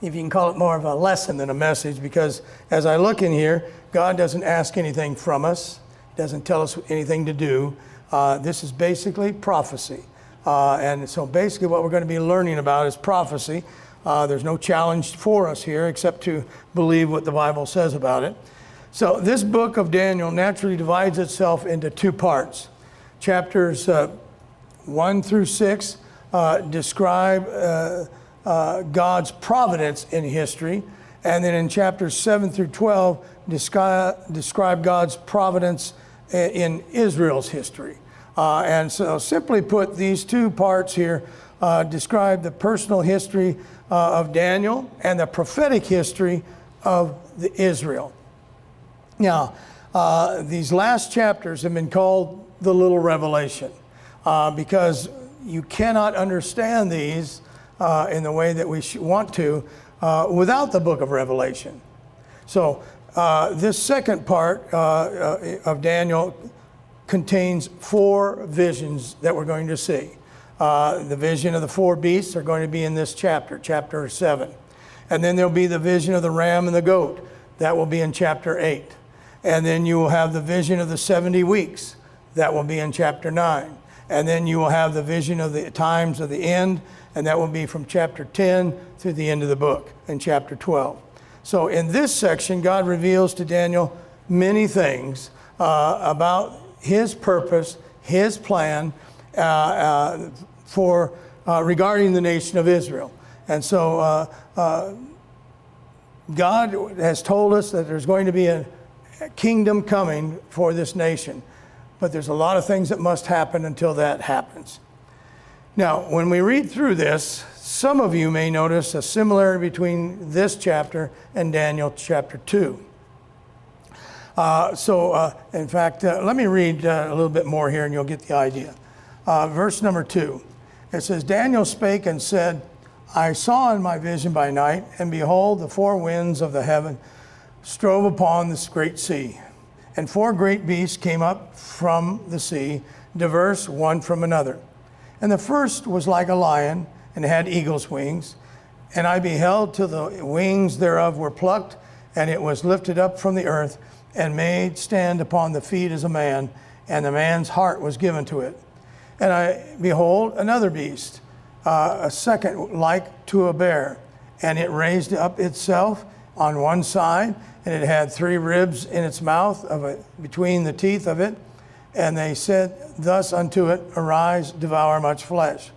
if you can call it more of a lesson than a message, because as I look in here, God doesn't ask anything from us, doesn't tell us anything to do. This is basically prophecy. And so basically what we're going to be learning about is prophecy. There's no challenge for us here except to believe what the Bible says about it. So this book of Daniel naturally divides itself into two parts. Chapters 1 through 6 describe God's providence in history. And then in chapters 7 through 12 describe God's providence in Israel's history. And so simply put, these two parts here describe the personal history of Daniel and the prophetic history of Israel. Now, these last chapters have been called the Little Revelation because you cannot understand these in the way that we want to without the book of Revelation. So this second part of Daniel contains 4 visions that we're going to see. The vision of the 4 beasts are going to be in this chapter, chapter 7. And then there'll be the vision of the ram and the goat. That will be in chapter 8. And then you will have the vision of the 70 weeks. That will be in chapter 9. And then you will have the vision of the times of the end, and that will be from chapter 10 through the end of the book in chapter 12. So in this section, God reveals to Daniel many things about his purpose, his plan for regarding the nation of Israel. And so God has told us that there's going to be a kingdom coming for this nation. But there's a lot of things that must happen until that happens. Now, when we read through this, some of you may notice a similarity between this chapter and Daniel chapter 2. In fact, let me read a little bit more here and you'll get the idea. Verse number 2, it says, Daniel spake and said, I saw in my vision by night, and behold, the 4 winds of the heaven strove upon this great sea. And 4 great beasts came up from the sea, diverse one from another. And the first was like a lion, and had eagle's wings. And I beheld till the wings thereof were plucked, and it was lifted up from the earth, and made stand upon the feet as a man, and the man's heart was given to it. And I behold another beast, a second like to a bear, and it raised up itself on one side, and it had 3 ribs in its mouth between the teeth of it. And they said thus unto it, Arise, devour much flesh.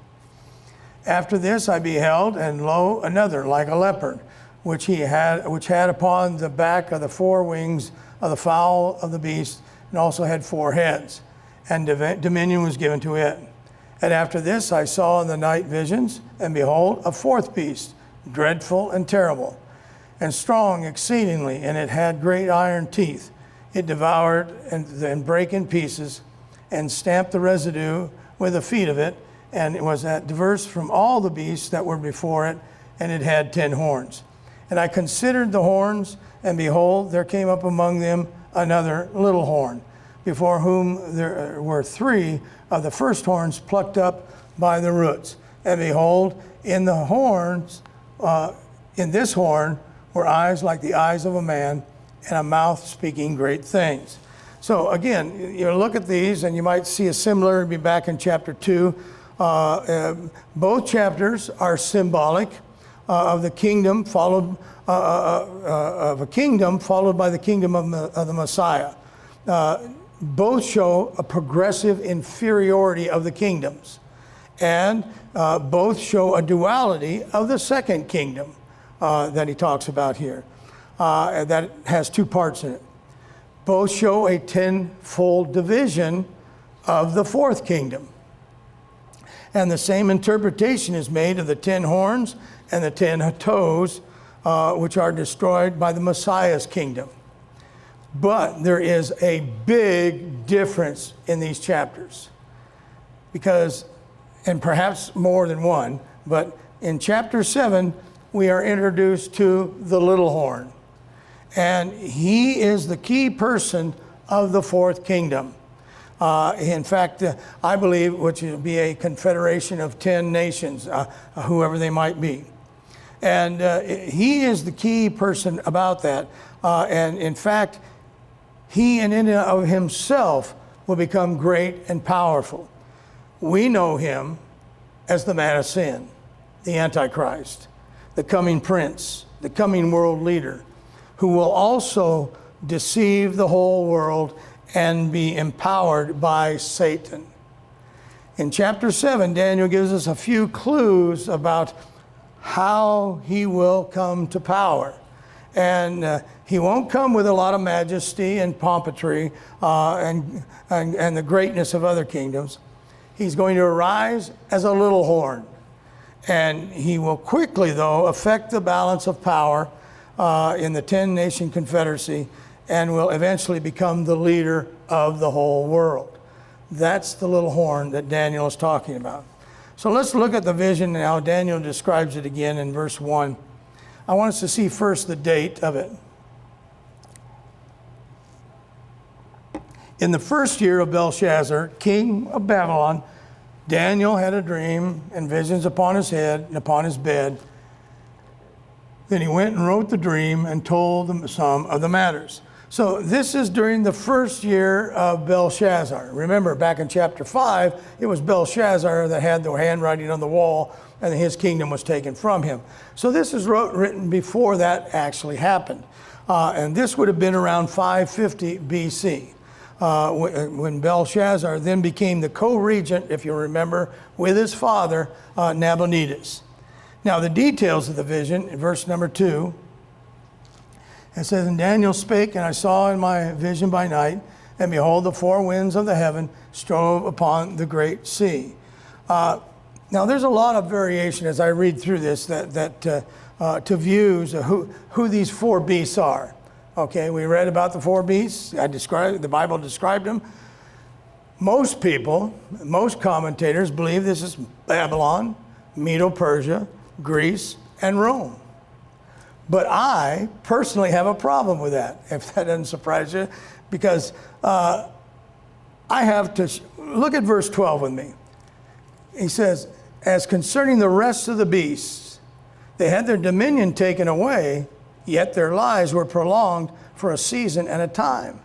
After this I beheld, and lo, another like a leopard, which had upon the back of the 4 wings of the fowl of the beast, and also had 4 heads, and dominion was given to it. And after this I saw in the night visions, and behold, a 4th beast, dreadful and terrible, and strong exceedingly, and it had great iron teeth. It devoured and brake in pieces, and stamped the residue with the feet of it, and it was diverse from all the beasts that were before it, and it had 10 horns. And I considered the horns, and behold, there came up among them another little horn, before whom there were 3 of the first horns plucked up by the roots. And behold, in the horns, in this horn were eyes like the eyes of a man, and a mouth speaking great things. So again, you look at these, and you might see a similarity back in chapter 2. Both chapters are symbolic of the kingdom followed of a kingdom followed by the kingdom of the Messiah. Both show a progressive inferiority of the kingdoms, and both show a duality of the second kingdom that he talks about here. That has 2 parts in it. Both show a 10-fold division of the 4th kingdom. And the same interpretation is made of the 10 horns and the 10 toes, which are destroyed by the Messiah's kingdom. But there is a big difference in these chapters, because, and perhaps more than one, but in chapter 7, we are introduced to the little horn. And he is the key person of the 4th kingdom. In fact, I believe, which would be a confederation of 10 nations, whoever they might be. And he is the key person about that. And in fact, he in and of himself will become great and powerful. We know him as the man of sin, the Antichrist, the coming prince, the coming world leader, who will also deceive the whole world and be empowered by Satan. In chapter 7, Daniel gives us a few clues about how he will come to power. And he won't come with a lot of majesty and pompery and the greatness of other kingdoms. He's going to arise as a little horn. And he will quickly, though, affect the balance of power in the 10-nation confederacy and will eventually become the leader of the whole world. That's the little horn that Daniel is talking about. So let's look at the vision and how Daniel describes it again in verse 1. I want us to see first the date of it. In the first year of Belshazzar, king of Babylon, Daniel had a dream and visions upon his head and upon his bed. Then he went and wrote the dream and told them some of the matters. So this is during the first year of Belshazzar. Remember, back in chapter 5, it was Belshazzar that had the handwriting on the wall and his kingdom was taken from him. So this is written before that actually happened. And this would have been around 550 BC. When Belshazzar then became the co-regent, if you remember, with his father, Nabonidus. Now the details of the vision, in verse number 2, it says, "And Daniel spake, and I saw in my vision by night, and behold, the four winds of the heaven strove upon the great sea." Now there's a lot of variation as I read through this to views of who these four beasts are. Okay, we read about the four beasts. The Bible described them. Most people, most commentators believe this is Babylon, Medo-Persia, Greece, and Rome. But I personally have a problem with that, if that doesn't surprise you, because I have to look at verse 12 with me. He says, "As concerning the rest of the beasts, they had their dominion taken away, yet their lives were prolonged for a season and a time."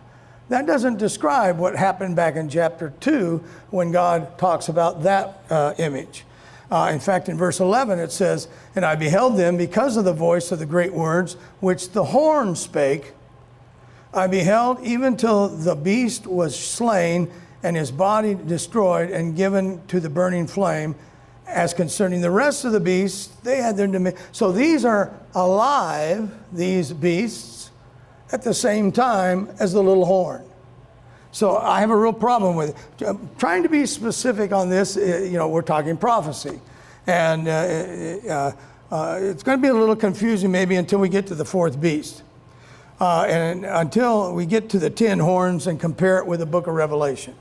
That doesn't describe what happened back in chapter 2 when God talks about that image. In fact, in verse 11 it says, "And I beheld them because of the voice of the great words which the horn spake. I beheld even till the beast was slain and his body destroyed and given to the burning flame. As concerning the rest of the beasts, they had their dominion." So these are alive, these beasts, at the same time as the little horn. So I have a real problem with it. Trying to be specific on this, we're talking prophecy. And it's going to be a little confusing maybe until we get to the fourth beast. And until we get to the 10 horns and compare it with the book of Revelation.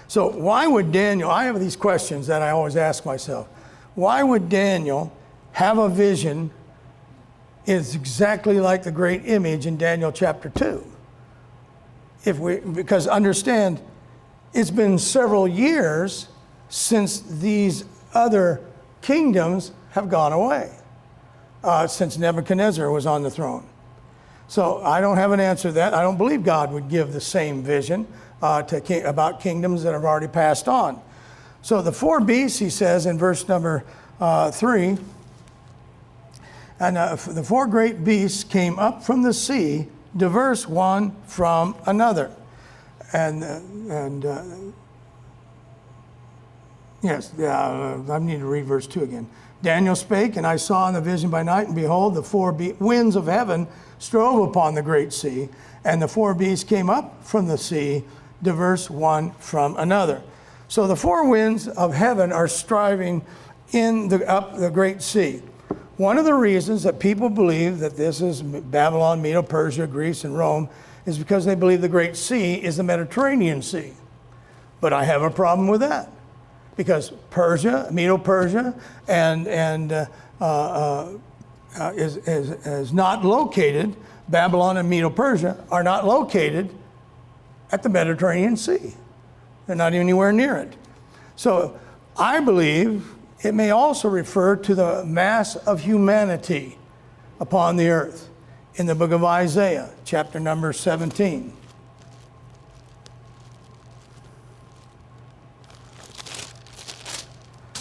So why would Daniel, I have these questions that I always ask myself. Why would Daniel have a vision is exactly like the great image in Daniel chapter 2? Because understand, it's been several years since these other kingdoms have gone away, since Nebuchadnezzar was on the throne. So I don't have an answer to that. I don't believe God would give the same vision about kingdoms that have already passed on. So the four beasts, he says in verse number 3, "And the four great beasts came up from the sea, diverse one from another." I need to read verse 2 again. "Daniel spake, and I saw in the vision by night, and behold, the four winds of heaven strove upon the great sea, and the four beasts came up from the sea, diverse one from another." So the four winds of heaven are striving up the great sea. One of the reasons that people believe that this is Babylon, Medo-Persia, Greece, and Rome is because they believe the Great Sea is the Mediterranean Sea. But I have a problem with that, because Persia, Medo-Persia, is not located. Babylon and Medo-Persia are not located at the Mediterranean Sea. They're not anywhere near it. So I believe It may also refer to the mass of humanity upon the earth in the book of Isaiah, chapter number 17.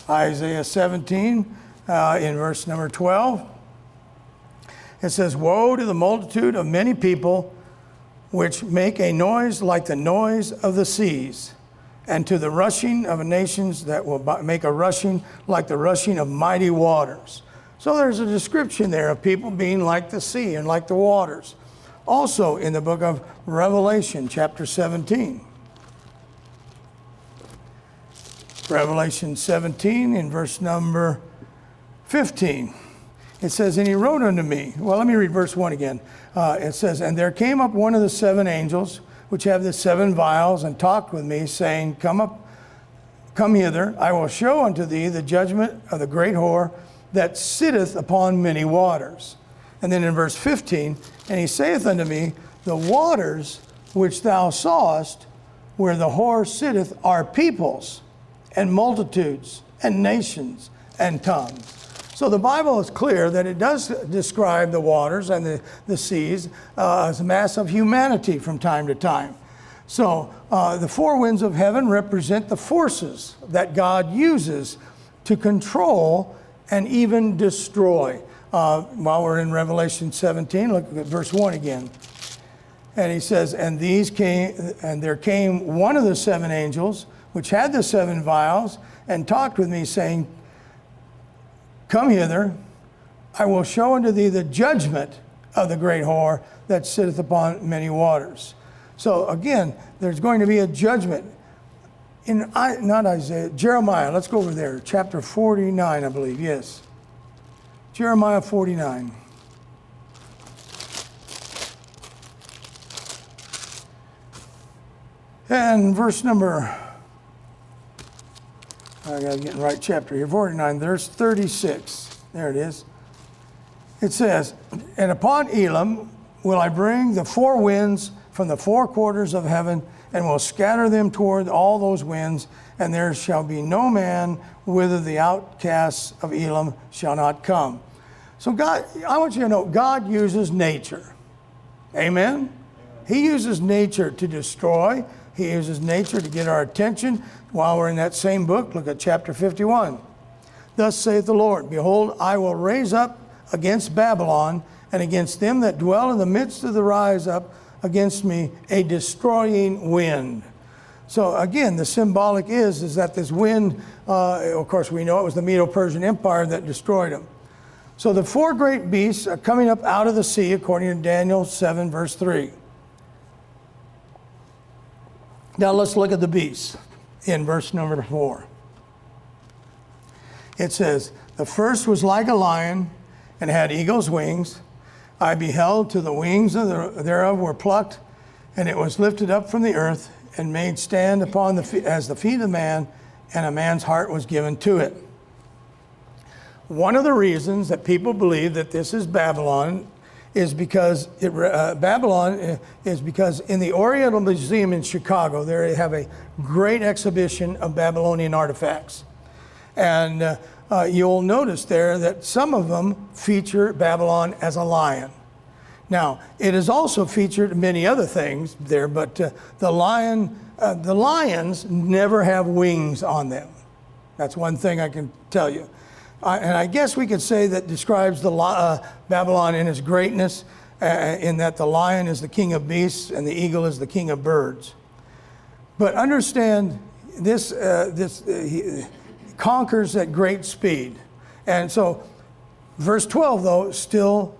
Isaiah 17, in verse number 12. It says, "Woe to the multitude of many people which make a noise like the noise of the seas, and to the rushing of nations that will make a rushing like the rushing of mighty waters." So there's a description there of people being like the sea and like the waters. Also in the book of Revelation, chapter 17. Revelation 17 in verse number 15. It says, "And he wrote unto me," well, let me read verse 1 again. It says, "And there came up one of the seven angels, which have the seven vials, and talked with me, saying, Come hither, I will show unto thee the judgment of the great whore that sitteth upon many waters." And then in verse 15, "And he saith unto me, The waters which thou sawest, where the whore sitteth, are peoples, and multitudes, and nations, and tongues." So the Bible is clear that it does describe the waters and the seas as a mass of humanity from time to time. So the four winds of heaven represent the forces that God uses to control and even destroy. While we're in Revelation 17, look at verse 1 again. And he says, and there came one of the seven angels, which had the seven vials, and talked with me, saying, "Come hither, I will show unto thee the judgment of the great whore that sitteth upon many waters." So again, there's going to be a judgment. Not Isaiah, Jeremiah, let's go over there, chapter 49, I believe, yes. Jeremiah 49. And verse number, I gotta get in the right chapter here, 49, there's 36. There it is. It says, "And upon Elam will I bring the four winds from the four quarters of heaven, and will scatter them toward all those winds, and there shall be no man whither the outcasts of Elam shall not come." So God, I want you to know, God uses nature. Amen? He uses nature to destroy. He uses nature to get our attention. While we're in that same book, look at chapter 51. "Thus saith the Lord, Behold, I will raise up against Babylon, and against them that dwell in the midst of the rise up against me, a destroying wind." So again, the symbolic is that this wind, of course we know it was the Medo-Persian Empire that destroyed them. So the four great beasts are coming up out of the sea, according to Daniel 7, verse 3. Now let's look at the beasts in verse number 4. It says, "The first was like a lion, and had eagle's wings. I beheld till the wings thereof were plucked, and it was lifted up from the earth, and made stand upon as the feet of man, and a man's heart was given to it." One of the reasons that people believe that this is Babylon is because in the Oriental Museum in Chicago, they have a great exhibition of Babylonian artifacts. And you'll notice there that some of them feature Babylon as a lion. Now, it is also featured many other things there, but the lions never have wings on them. That's one thing I can tell you. And I guess we could say that describes the Babylon in its greatness, in that the lion is the king of beasts and the eagle is the king of birds. But understand this, he conquers at great speed. And so verse 12, though, still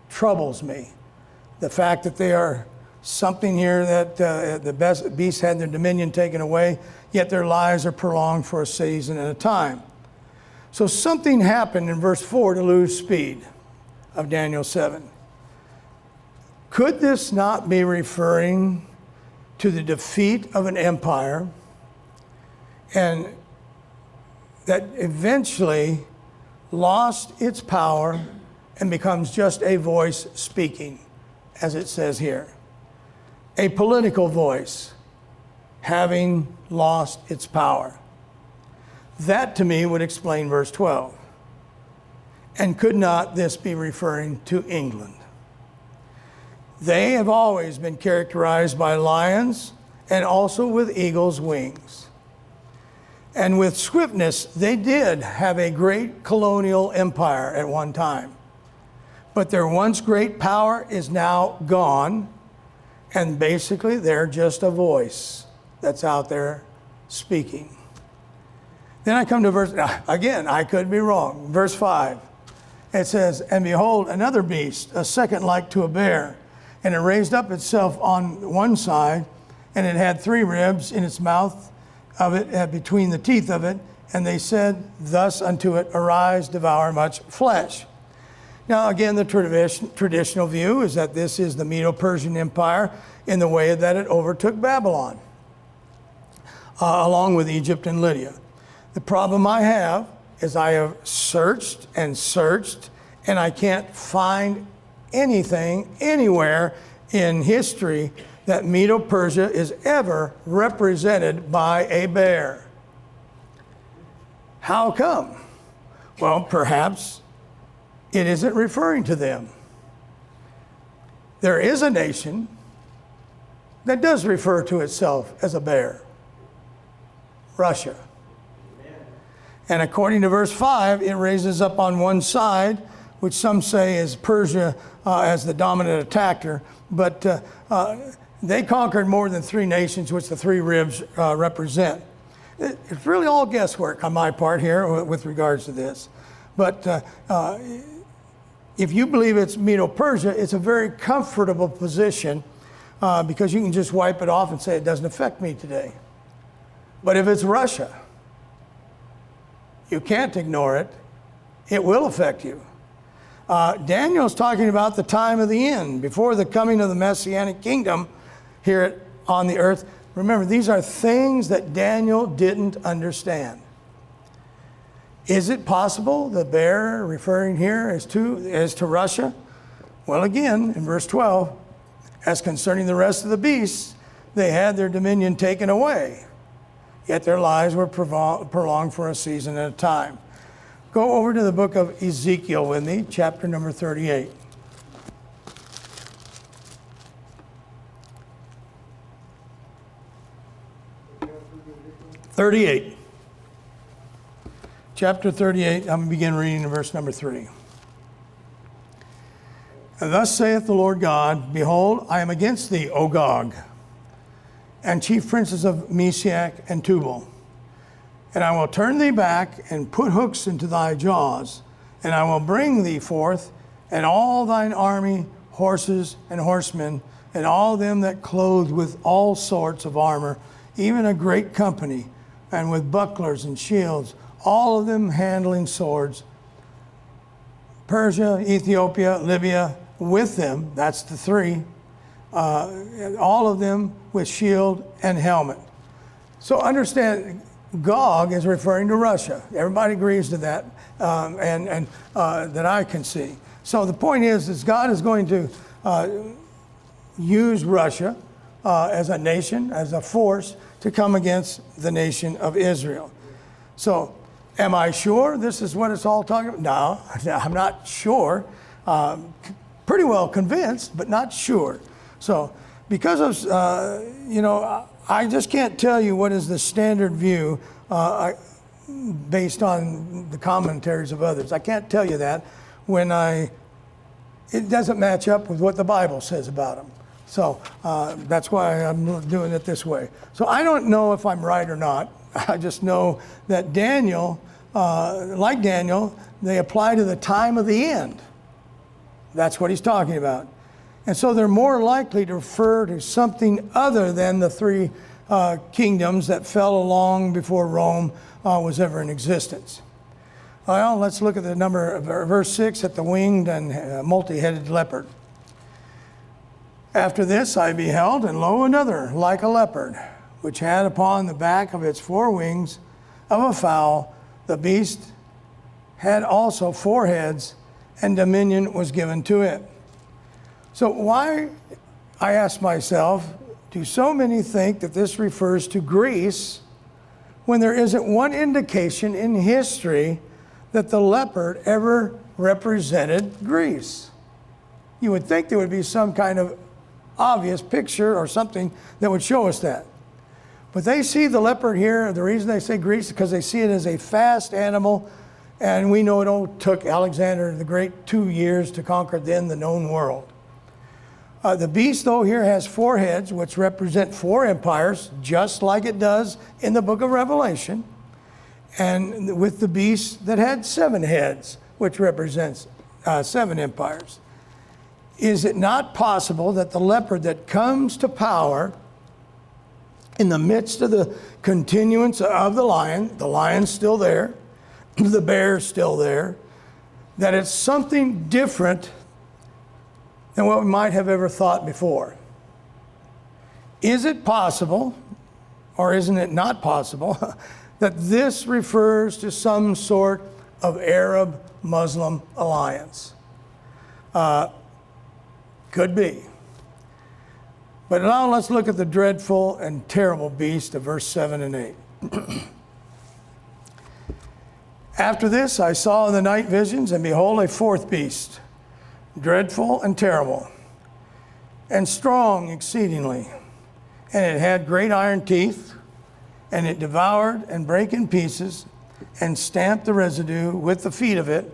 troubles me. The fact that they are something here that the beasts had their dominion taken away, yet their lives are prolonged for a season and a time. So something happened in verse 4 to lose speed of Daniel 7. Could this not be referring to the defeat of an empire, and that eventually lost its power and becomes just a voice speaking, as it says here? A political voice having lost its power. That to me would explain verse 12. And could not this be referring to England? They have always been characterized by lions and also with eagle's wings. And with swiftness, they did have a great colonial empire at one time. But their once great power is now gone, and basically they're just a voice that's out there speaking. Then I come to verse, again, I could be wrong. Verse 5, it says, and behold, another beast, a second like to a bear, and it raised up itself on one side, and it had 3 ribs in its mouth of it, between the teeth of it, and they said thus unto it, arise, devour much flesh. Now again, the traditional view is that this is the Medo-Persian Empire in the way that it overtook Babylon, along with Egypt and Lydia. The problem I have is I have searched, and I can't find anything anywhere in history that Medo-Persia is ever represented by a bear. How come? Well, perhaps it isn't referring to them. There is a nation that does refer to itself as a bear. Russia. And according to verse 5, it raises up on one side, which some say is Persia as the dominant attacker, but they conquered more than 3 nations, which the 3 ribs represent. It's really all guesswork on my part here with regards to this. But if you believe it's Medo-Persia, it's a very comfortable position because you can just wipe it off and say it doesn't affect me today. But if it's Russia, you can't ignore it. It will affect you. Daniel's talking about the time of the end, before the coming of the Messianic kingdom here on the earth. Remember, these are things that Daniel didn't understand. Is it possible the bear referring here is to Russia? Well, again, in verse 12, as concerning the rest of the beasts, they had their dominion taken away, yet their lives were prolonged for a season at a time. Go over to the book of Ezekiel with me, chapter number 38. Chapter 38, I'm going to begin reading in verse number 3. And thus saith the Lord God, behold, I am against thee, O Gog, and chief princes of Meshach and Tubal. And I will turn thee back and put hooks into thy jaws, and I will bring thee forth, and all thine army, horses and horsemen, and all them that clothe with all sorts of armor, even a great company, and with bucklers and shields, all of them handling swords. Persia, Ethiopia, Libya, with them, that's the 3, all of them with shield and helmet. So understand, Gog is referring to Russia. Everybody agrees to that, and that I can see. So the point is God is going to use Russia as a nation, as a force, to come against the nation of Israel. So am I sure this is what it's all talking about? No, I'm not sure. Pretty well convinced, but not sure. So because of, I just can't tell you what is the standard view based on the commentaries of others. I can't tell you that when it doesn't match up with what the Bible says about them. So that's why I'm doing it this way. So I don't know if I'm right or not. I just know that Daniel, like Daniel, they apply to the time of the end. That's what he's talking about. And so they're more likely to refer to something other than the 3 kingdoms that fell along before Rome was ever in existence. Well, let's look at the verse 6, at the winged and multi-headed leopard. After this I beheld, and lo, another like a leopard, which had upon the back of its 4 wings of a fowl. The beast had also 4 heads, and dominion was given to it. So why, I ask myself, do so many think that this refers to Greece when there isn't one indication in history that the leopard ever represented Greece? You would think there would be some kind of obvious picture or something that would show us that. But they see the leopard here. The reason they say Greece is because they see it as a fast animal. And we know it only took Alexander the Great 2 years to conquer then the known world. The beast, though, here has 4 heads, which represent 4 empires, just like it does in the book of Revelation. And with the beast that had 7 heads, which represents 7 empires. Is it not possible that the leopard that comes to power in the midst of the continuance of the lion's still there, the bear's still there, that it's something different than what we might have ever thought before? Is it possible, or isn't it not possible, that this refers to some sort of Arab-Muslim alliance? Could be. But now let's look at the dreadful and terrible beast of verse 7 and 8. After this I saw in the night visions, and behold, a 4th beast, dreadful and terrible, and strong exceedingly. And it had great iron teeth, and it devoured and brake in pieces, and stamped the residue with the feet of it.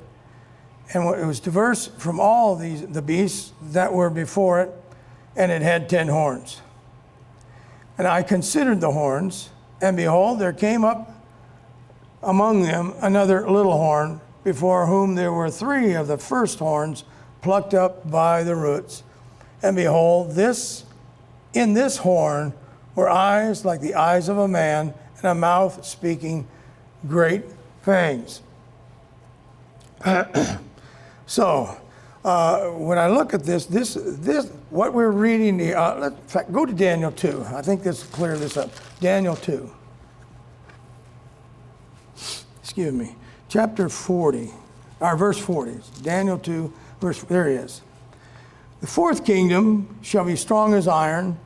And it was diverse from all the beasts that were before it, and it had 10 horns. And I considered the horns, and behold, there came up among them another little horn, before whom there were 3 of the first horns plucked up by the roots. And behold, in this horn were eyes like the eyes of a man, and a mouth speaking great things. So, when I look at this, what we're reading, in fact, go to Daniel 2. I think this will clear this up. Daniel 2. Excuse me. Chapter 40, or verse 40. Daniel 2, there he is. The 4th kingdom shall be strong as iron,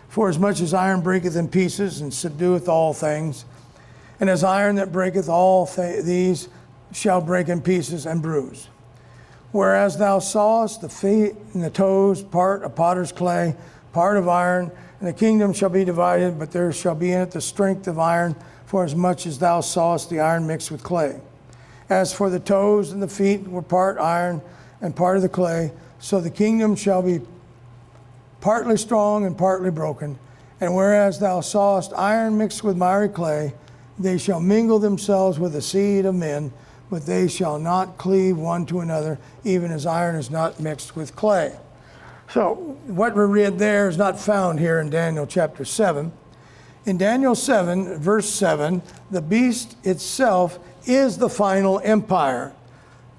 for as much as iron breaketh in pieces and subdueth all things. And as iron that breaketh all these shall break in pieces and bruise. Whereas thou sawest the feet and the toes, part of potter's clay, part of iron, and the kingdom shall be divided, but there shall be in it the strength of iron, for as much as thou sawest the iron mixed with clay. As for the toes and the feet were part iron and part of the clay, so the kingdom shall be partly strong and partly broken. And whereas thou sawest iron mixed with miry clay, they shall mingle themselves with the seed of men, but they shall not cleave one to another, even as iron is not mixed with clay. So what we read there is not found here in Daniel chapter 7. In Daniel 7, verse 7, the beast itself is the final empire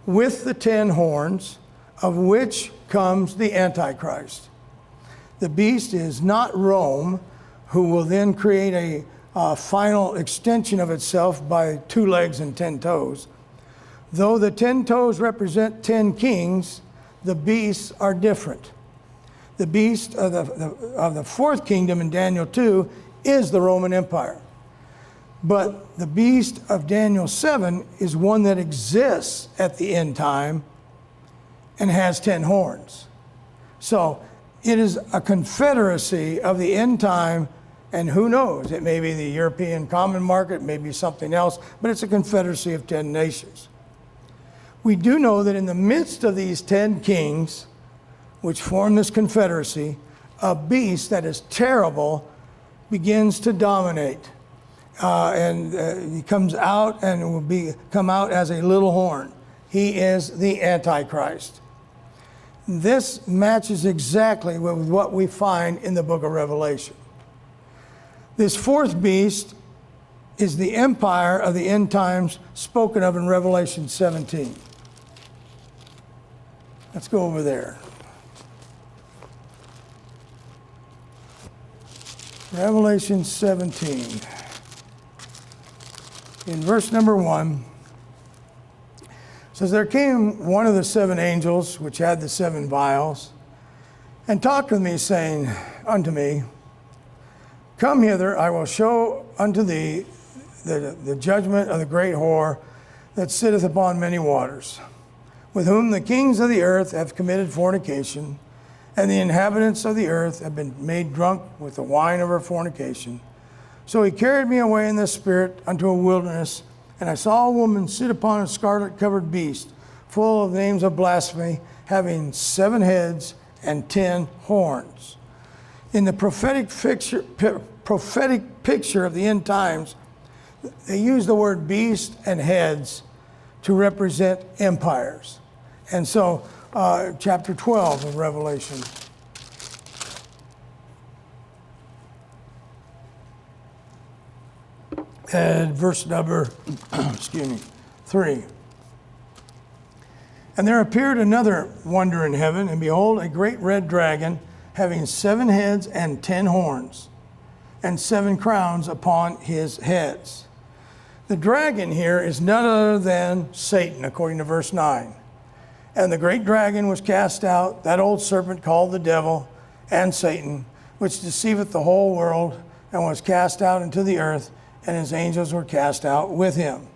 with the 10 horns, of which comes the Antichrist. The beast is not Rome, who will then create a final extension of itself by 2 legs and 10 toes. Though the 10 toes represent 10 kings, the beasts are different. The beast of the 4th kingdom in Daniel 2 is the Roman Empire. But the beast of Daniel 7 is one that exists at the end time and has 10 horns. So it is a confederacy of the end time, and who knows, it may be the European Common Market, it may be something else, but it's a confederacy of 10 nations. We do know that in the midst of these 10 kings, which form this confederacy, a beast that is terrible begins to dominate. He comes out and will come out as a little horn. He is the Antichrist. This matches exactly with what we find in the book of Revelation. This 4th beast is the empire of the end times spoken of in Revelation 17. Let's go over there. Revelation 17. In verse number 1, it says, There came one of the 7 angels, which had the 7 vials, and talked with me, saying unto me, Come hither, I will show unto thee the judgment of the great whore that sitteth upon many waters, with whom the kings of the earth have committed fornication, and the inhabitants of the earth have been made drunk with the wine of her fornication. So he carried me away in the spirit unto a wilderness, and I saw a woman sit upon a scarlet-covered beast, full of names of blasphemy, having 7 heads and 10 horns. In the prophetic picture of the end times, they use the word beast and heads to represent empires. And so, chapter 12 of Revelation. And verse number, 3. And there appeared another wonder in heaven, and behold, a great red dragon, having 7 heads and 10 horns, and 7 crowns upon his heads. The dragon here is none other than Satan, according to verse 9. And the great dragon was cast out, that old serpent called the devil and Satan, which deceiveth the whole world, and was cast out into the earth, and his angels were cast out with him.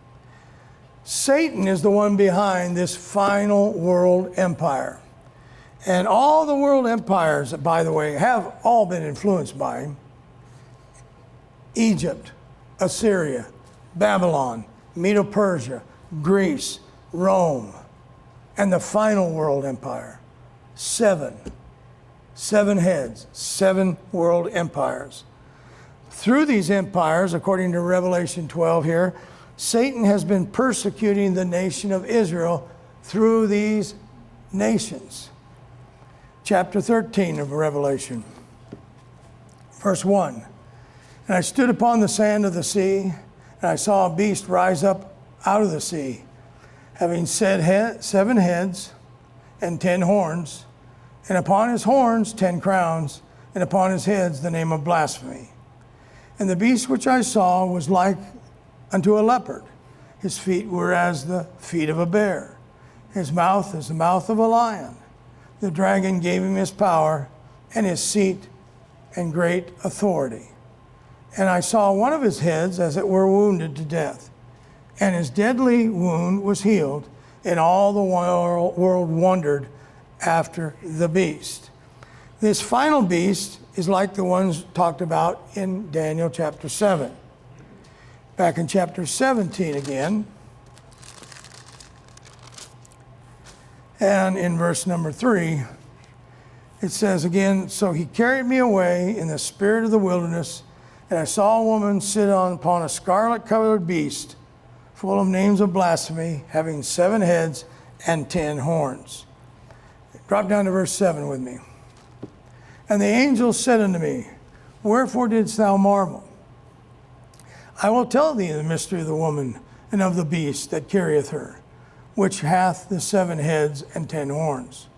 Satan is the one behind this final world empire. And all the world empires, by the way, have all been influenced by him. Egypt, Assyria, Babylon, Medo-Persia, Greece, Rome, and the final world empire. 7 heads, 7 world empires. Through these empires, according to Revelation 12 here, Satan has been persecuting the nation of Israel through these nations. Chapter 13 of Revelation, verse 1. And I stood upon the sand of the sea, and I saw a beast rise up out of the sea, having 7 heads and 10 horns, and upon his horns 10 crowns, and upon his heads the name of blasphemy. And the beast which I saw was like unto a leopard. His feet were as the feet of a bear. His mouth is the mouth of a lion. The dragon gave him his power and his seat and great authority. And I saw one of his heads as it were wounded to death. And his deadly wound was healed, and all the world wondered after the beast. This final beast is like the ones talked about in Daniel chapter 7. Back in chapter 17 again, and in verse number 3, it says again, so he carried me away in the spirit of the wilderness, and I saw a woman sit upon a scarlet-covered beast, full of names of blasphemy, having 7 heads and 10 horns. Drop down to verse 7 with me. And the angel said unto me, wherefore didst thou marvel? I will tell thee the mystery of the woman and of the beast that carrieth her, which hath the 7 heads and 10 horns.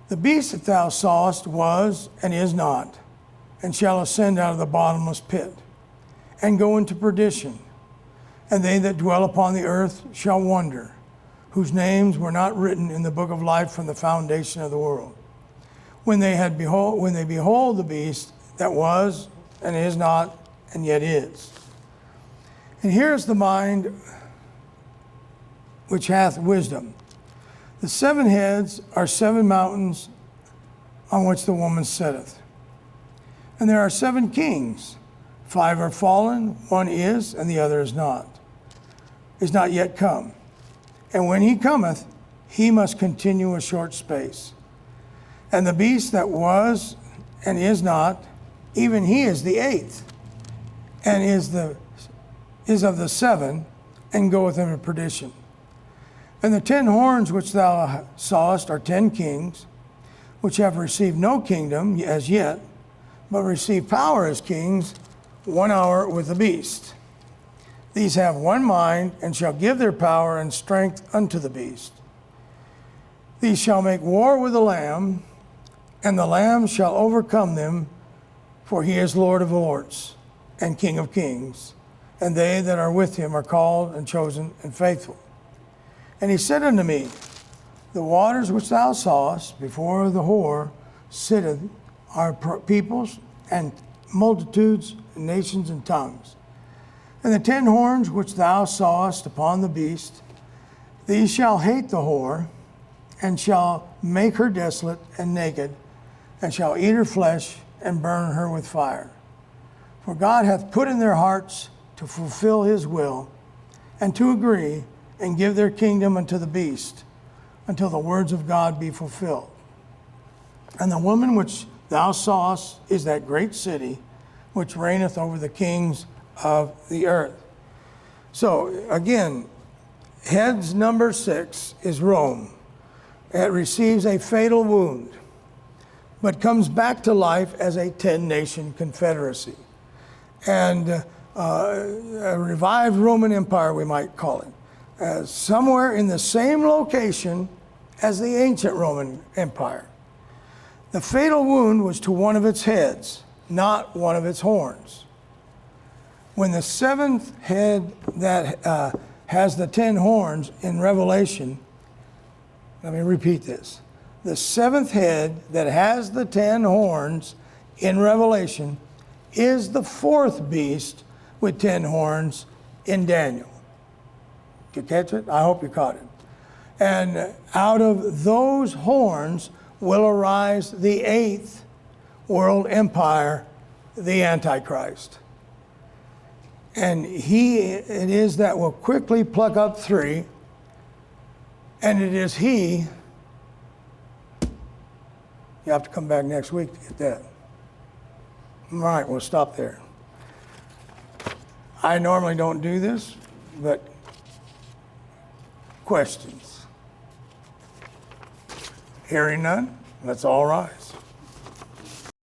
The beast that thou sawest was and is not, and shall ascend out of the bottomless pit, and go into perdition. And they that dwell upon the earth shall wonder, whose names were not written in the book of life from the foundation of the world, when they behold the beast that was and is not and yet is. And here's the mind which hath wisdom. The 7 heads are 7 mountains on which the woman sitteth. And there are 7 kings. 5 are fallen, 1 is, and the other is not yet come. And when he cometh, he must continue a short space. And the beast that was and is not, even he is the 8th, and is of the 7, and goeth into perdition. And the 10 horns which thou sawest are 10 kings, which have received no kingdom as yet, but receive power as kings 1 hour with the beast. These have one mind, and shall give their power and strength unto the beast. These shall make war with the Lamb, and the Lamb shall overcome them, for he is Lord of lords and King of kings, and they that are with him are called and chosen and faithful. And he said unto me, the waters which thou sawest before the whore sitteth are peoples and multitudes and nations and tongues. And the 10 horns which thou sawest upon the beast, these shall hate the whore, and shall make her desolate and naked, and shall eat her flesh, and burn her with fire. For God hath put in their hearts to fulfill his will, and to agree, and give their kingdom unto the beast, until the words of God be fulfilled. And the woman which thou sawest is that great city, which reigneth over the kings of the earth. So again, heads number 6 is Rome. It receives a fatal wound, but comes back to life as a 10-nation confederacy. And a revived Roman Empire, we might call it, somewhere in the same location as the ancient Roman Empire. The fatal wound was to one of its heads, not one of its horns. When the 7th head that has the 10 horns in Revelation, let me repeat this. The 7th head that has the 10 horns in Revelation is the 4th beast with 10 horns in Daniel. Did you catch it? I hope you caught it. And out of those horns will arise the 8th world empire, the Antichrist. And it is that will quickly pluck up 3, and it is he. You have to come back next week to get that. All right, we'll stop there. I normally don't do this, but questions? Hearing none, let's all rise.